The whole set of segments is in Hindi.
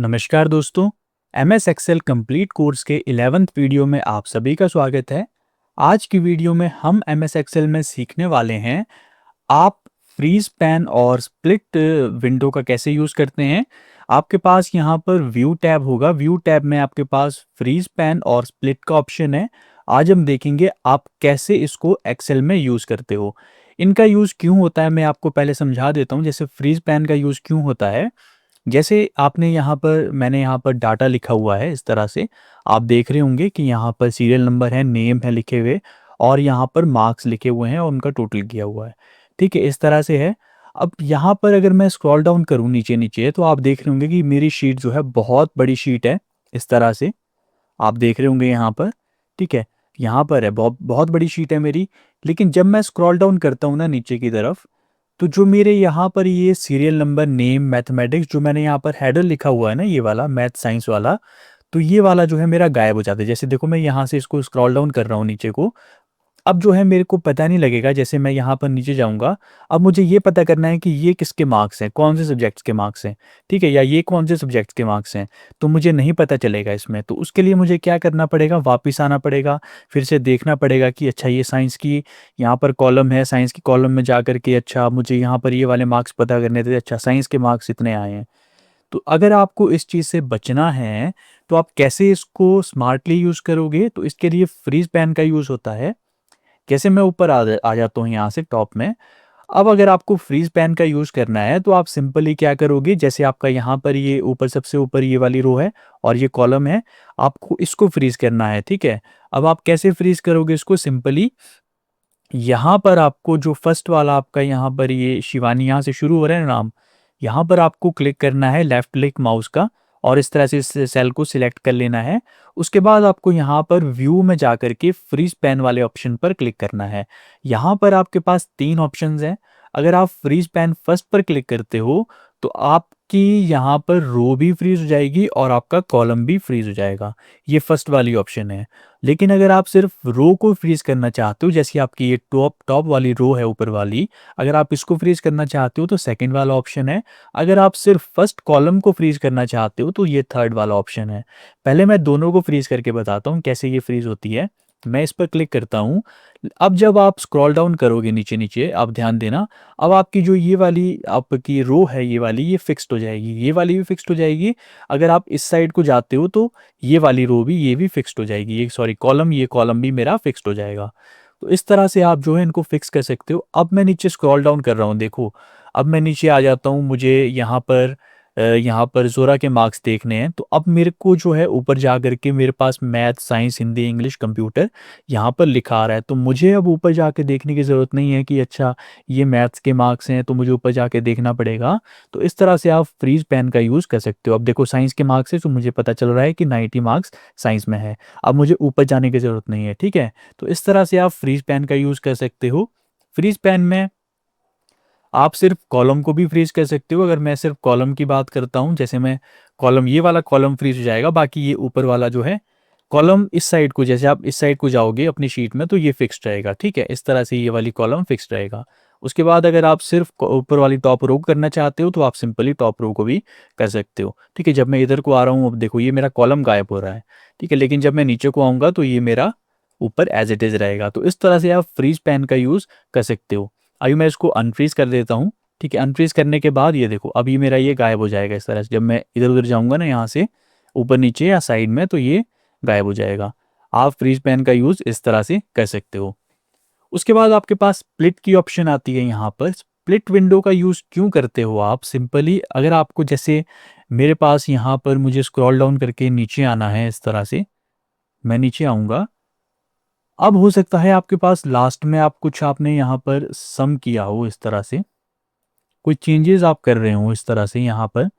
नमस्कार दोस्तों। MS एक्सेल कंप्लीट कोर्स के 11th वीडियो में आप सभी का स्वागत है। आज की वीडियो में हम MS एक्सेल में सीखने वाले हैं आप फ्रीज पैन और स्प्लिट विंडो का कैसे यूज़ करते हैं। आपके पास यहाँ पर व्यू टैब होगा, व्यू टैब में आपके पास फ्रीज पैन और स्प्लिट का ऑप्शन है। आज हम देखेंगे आप कैसे इसको एक्सेल में यूज़ करते हो। इनका यूज़ क्यों होता है मैं आपको पहले समझा देता हूँ। जैसे फ्रीज पैन का यूज़ क्यों होता है, जैसे आपने यहाँ पर मैंने यहाँ पर डाटा लिखा हुआ है इस तरह से, आप देख रहे होंगे कि यहाँ पर सीरियल नंबर है, नेम है लिखे हुए और यहाँ पर मार्क्स लिखे हुए हैं और उनका टोटल किया हुआ है। ठीक है, इस तरह से है। अब यहाँ पर अगर मैं स्क्रॉल डाउन करूँ नीचे-नीचे तो आप देख रहे होंगे कि मेरी शीट जो है बहुत बड़ी शीट है, इस तरह से आप देख रहे होंगे यहाँ पर। ठीक है, यहाँ पर है बहुत बहुत बड़ी शीट है मेरी। लेकिन जब मैं स्क्रॉल डाउन करता हूँ ना नीचे की तरफ, तो जो मेरे यहाँ पर ये सीरियल नंबर, नेम, मैथमेटिक्स जो मैंने यहाँ पर हेडर लिखा हुआ है ना, ये वाला मैथ साइंस वाला, तो ये वाला जो है मेरा गायब हो जाता है। जैसे देखो मैं यहाँ से इसको स्क्रॉल डाउन कर रहा हूँ नीचे को, अब जो है मेरे को पता नहीं लगेगा। जैसे मैं यहाँ पर नीचे जाऊँगा, अब मुझे ये पता करना है कि ये किसके मार्क्स हैं, कौन से सब्जेक्ट्स के मार्क्स हैं, ठीक है, या ये कौन से सब्जेक्ट्स के मार्क्स हैं, तो मुझे नहीं पता चलेगा इसमें। तो उसके लिए मुझे क्या करना पड़ेगा, वापस आना पड़ेगा, फिर से देखना पड़ेगा कि अच्छा ये साइंस की यहाँ पर कॉलम है, साइंस की कॉलम में जा कर के अच्छा मुझे यहाँ पर ये वाले मार्क्स पता करने थे, अच्छा साइंस के मार्क्स इतने आए हैं। तो अगर आपको इस चीज़ से बचना है, तो आप कैसे इसको स्मार्टली यूज़ करोगे, तो इसके लिए फ्रीज पैन का यूज़ होता है। कैसे, मैं ऊपर आ जाता हूँ यहाँ से टॉप में। अब अगर आपको फ्रीज पैन का यूज़ करना है तो आप सिंपली क्या करोगे, जैसे आपका यहाँ पर ये ऊपर सबसे ऊपर ये वाली रो है और ये कॉलम है, आपको इसको फ्रीज करना है। ठीक है, अब आप कैसे फ्रीज करोगे इसको, सिंपली यहाँ पर आपको जो फर्स्ट वाला आपका यहाँ पर ये शिवानी यहाँ से शुरू हो रहा है ना नाम, यहाँ पर आपको क्लिक करना है लेफ्ट क्लिक माउस का और इस तरह से इस सेल को सिलेक्ट कर लेना है। उसके बाद आपको यहाँ पर व्यू में जाकर के फ्रीज पैन वाले ऑप्शन पर क्लिक करना है। यहाँ पर आपके पास 3 ऑप्शंस हैं। अगर आप फ्रीज पैन फर्स्ट पर क्लिक करते हो तो आपकी यहाँ पर रो भी फ्रीज हो जाएगी और आपका कॉलम भी फ्रीज हो जाएगा। ये फर्स्ट वाली ऑप्शन है। लेकिन अगर आप सिर्फ रो को फ्रीज करना चाहते हो, जैसे आपकी ये टॉप टॉप वाली रो है ऊपर वाली, अगर आप इसको फ्रीज करना चाहते हो तो सेकंड वाला ऑप्शन है। अगर आप सिर्फ फर्स्ट कॉलम को फ्रीज करना चाहते हो तो ये थर्ड वाला ऑप्शन है। पहले मैं दोनों को फ्रीज करके बताता हूँ कैसे ये फ्रीज होती है। मैं इस पर क्लिक करता हूँ। अब जब आप स्क्रॉल डाउन करोगे नीचे नीचे, आप ध्यान देना, अब आपकी जो ये वाली आपकी रो है, ये वाली ये फिक्स्ड हो जाएगी, ये वाली भी फिक्स्ड हो जाएगी। अगर आप इस साइड को जाते हो तो ये वाली रो भी, ये भी फिक्स्ड हो जाएगी, ये सॉरी कॉलम, ये कॉलम भी मेरा फिक्स्ड हो जाएगा। तो इस तरह से आप जो है इनको फिक्स कर सकते हो। अब मैं नीचे स्क्रॉल डाउन कर रहा हूँ, देखो अब मैं नीचे आ जाता हूँ, मुझे यहाँ पर ज़ोरा के मार्क्स देखने हैं। तो अब मेरे को जो है ऊपर जा कर के मेरे पास math, science, Hindi, English, computer यहाँ पर लिखा आ रहा है। तो मुझे अब ऊपर जाके देखने की ज़रूरत नहीं है कि अच्छा ये मैथ्स के मार्क्स हैं तो मुझे ऊपर जाके देखना पड़ेगा। तो इस तरह से आप फ्रीज पेन का यूज़ कर सकते हो। अब देखो साइंस के मार्क्स है तो मुझे पता चल रहा है कि 90 मार्क्स साइंस में है। अब मुझे ऊपर जाने की ज़रूरत नहीं है, ठीक है। तो इस तरह से आप फ्रीज पेन का यूज़ कर सकते हो। फ्रीज पेन में आप सिर्फ कॉलम को भी फ्रीज कर सकते हो। अगर मैं सिर्फ कॉलम की बात करता हूँ, जैसे मैं कॉलम, ये वाला कॉलम फ्रीज हो जाएगा, बाकी ये ऊपर वाला जो है कॉलम इस साइड को, जैसे आप इस साइड को जाओगे अपनी शीट में तो ये फिक्स्ड रहेगा, ठीक है। इस तरह से ये वाली कॉलम फिक्स्ड रहेगा। उसके बाद अगर आप सिर्फ ऊपर वाली टॉप रो करना चाहते हो तो आप सिंपली टॉप रो को भी कर सकते हो, ठीक है। जब मैं इधर को आ रहा हूँ, अब देखो ये मेरा कॉलम गायब हो रहा है, ठीक है, लेकिन जब मैं नीचे को आऊँगा तो ये मेरा ऊपर एज इट इज़ रहेगा। तो इस तरह से आप फ्रीज पेन का यूज़ कर सकते हो। अभी मैं इसको अनफ्रीज कर देता हूँ, ठीक है। अनफ्रीज करने के बाद ये देखो अभी मेरा ये गायब हो जाएगा इस तरह से। जब मैं इधर उधर जाऊँगा ना यहाँ से ऊपर नीचे या साइड में तो ये गायब हो जाएगा। आप फ्रीज पेन का यूज़ इस तरह से कर सकते हो। उसके बाद आपके पास स्प्लिट की ऑप्शन आती है। यहाँ पर स्प्लिट विंडो का यूज़ क्यों करते हो आप, सिंपली अगर आपको, जैसे मेरे पास यहाँ पर मुझे स्क्रॉल डाउन करके नीचे आना है, इस तरह से मैं नीचे आऊँगा। अब हो सकता है आपके पास लास्ट में आप कुछ आपने यहाँ पर सम किया हो, इस तरह से कोई चेंजेस आप कर रहे हो इस तरह से। यहाँ पर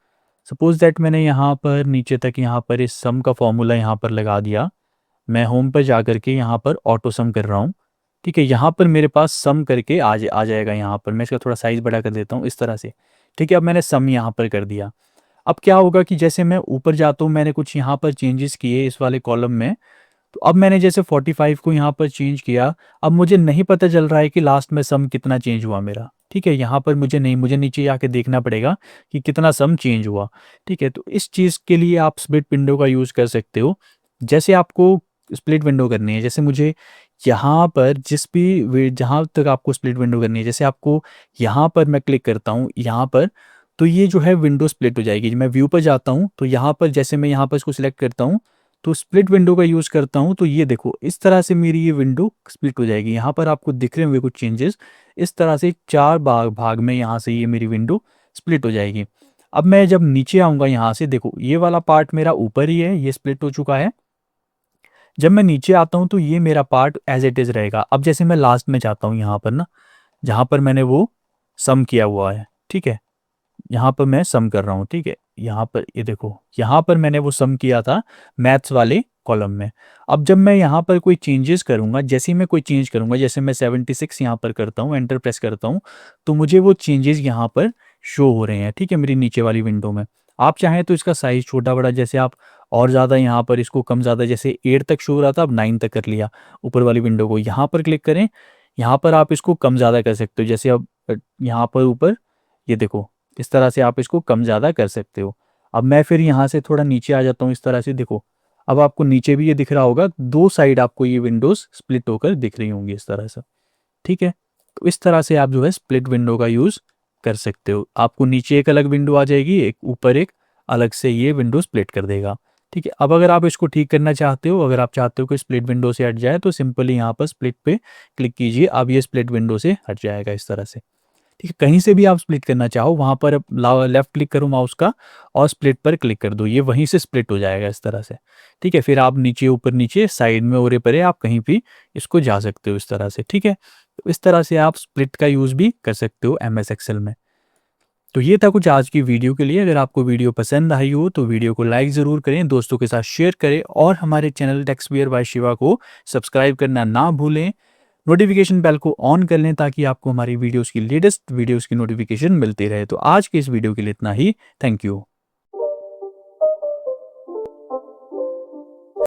सपोज दैट मैंने यहाँ पर नीचे तक यहाँ पर इस सम का फॉर्मूला यहाँ पर लगा दिया। मैं होम पर जा कर के यहाँ पर ऑटो सम कर रहा हूँ, ठीक है। यहाँ पर मेरे पास सम करके आ जाएगा। यहाँ पर मैं इसका थोड़ा साइज़ बड़ा कर देता हूँ इस तरह से, ठीक है। अब मैंने सम यहाँ पर कर दिया। अब क्या होगा कि जैसे मैं ऊपर जाता हूँ, मैंने कुछ यहाँ पर चेंजेस किए इस वाले कॉलम में, तो अब मैंने जैसे 45 को यहाँ पर चेंज किया, अब मुझे नहीं पता चल रहा है कि लास्ट में सम कितना चेंज हुआ मेरा, ठीक है, यहाँ पर मुझे नीचे आके देखना पड़ेगा कि कितना सम चेंज हुआ। ठीक है, तो इस चीज़ के लिए आप स्प्लिट विंडो का यूज़ कर सकते हो। जैसे आपको स्प्लिट विंडो करनी है, जैसे मुझे यहाँ पर जहाँ तक आपको स्प्लिट विंडो करनी है, जैसे आपको यहाँ पर मैं क्लिक करता हूँ यहाँ पर, तो ये जो है विंडो स्प्लिट हो जाएगी। मैं व्यू पर जाता हूँ तो यहाँ पर जैसे मैं यहाँ पर इसको सिलेक्ट करता हूँ तो स्प्लिट विंडो का यूज़ करता हूँ, तो ये देखो इस तरह से मेरी ये विंडो स्प्लिट हो जाएगी। यहाँ पर आपको दिख रहे होंगे कुछ चेंजेस, इस तरह से 4 भाग में यहाँ से ये मेरी विंडो स्प्लिट हो जाएगी। अब मैं जब नीचे आऊँगा यहाँ से, देखो ये वाला पार्ट मेरा ऊपर ही है, ये स्प्लिट हो चुका है। जब मैं नीचे आता हूँ तो ये मेरा पार्ट एज इट इज़ रहेगा। अब जैसे मैं लास्ट में जाता हूँ यहाँ पर ना, जहाँ पर मैंने वो सम किया हुआ है, ठीक है, यहाँ पर मैं सम कर रहा हूँ, ठीक है, यहाँ पर ये देखो, यहाँ पर मैंने वो सम किया था मैथ्स वाले कॉलम में। अब जब मैं यहाँ पर कोई चेंजेस करूँगा, जैसे ही मैं कोई चेंज करूँगा, जैसे मैं 76 यहाँ पर करता हूँ, एंटर प्रेस करता हूँ, तो मुझे वो चेंजेस यहाँ पर शो हो रहे हैं, ठीक है, मेरी नीचे वाली विंडो में। आप चाहें तो इसका साइज़ छोटा बड़ा, जैसे आप और ज़्यादा यहाँ पर इसको कम ज़्यादा, जैसे 8 तक शो हो रहा था अब 9 तक कर लिया ऊपर वाली विंडो को। यहाँ पर क्लिक करें, यहाँ पर आप इसको कम ज़्यादा कर सकते हो, जैसे अब यहाँ पर ऊपर ये देखो, इस तरह से आप इसको कम ज़्यादा कर सकते हो। अब मैं फिर यहाँ से थोड़ा नीचे आ जाता हूँ इस तरह से, देखो अब आपको नीचे भी ये दिख रहा होगा, 2 साइड आपको ये विंडोज़ स्प्लिट होकर दिख रही होंगी इस तरह से, ठीक है। तो इस तरह से आप जो है स्प्लिट विंडो का यूज़ कर सकते हो। आपको नीचे एक अलग विंडो आ जाएगी, एक ऊपर एक अलग से ये विंडो स्प्लिट कर देगा, ठीक है। अब अगर आप इसको ठीक करना चाहते हो, अगर आप चाहते हो कि स्प्लिट विंडो से हट जाए, तो सिंपली यहाँ पर स्प्लिट पे क्लिक कीजिए, अब ये स्प्लिट विंडो से हट जाएगा इस तरह से, ठीक है। कहीं से भी आप स्प्लिट करना चाहो, वहाँ पर लेफ्ट क्लिक करो माउस का और स्प्लिट पर क्लिक कर दो, ये वहीं से स्प्लिट हो जाएगा इस तरह से, ठीक है। फिर आप नीचे ऊपर नीचे साइड में ओरे परे आप कहीं भी इसको जा सकते हो इस तरह से, ठीक है। तो इस तरह से आप स्प्लिट का यूज़ भी कर सकते हो एमएस एक्सेल में। तो ये था कुछ आज की वीडियो के लिए। अगर आपको वीडियो पसंद आई हो तो वीडियो को लाइक ज़रूर करें, दोस्तों के साथ शेयर करें और हमारे चैनल टेक्सपियर बाय शिवा को सब्सक्राइब करना ना भूलें। नोटिफिकेशन बेल को ऑन कर लें ताकि आपको हमारी वीडियोस की लेटेस्ट वीडियोस की नोटिफिकेशन मिलती रहे। तो आज के इस वीडियो के लिए इतना ही। Thank you.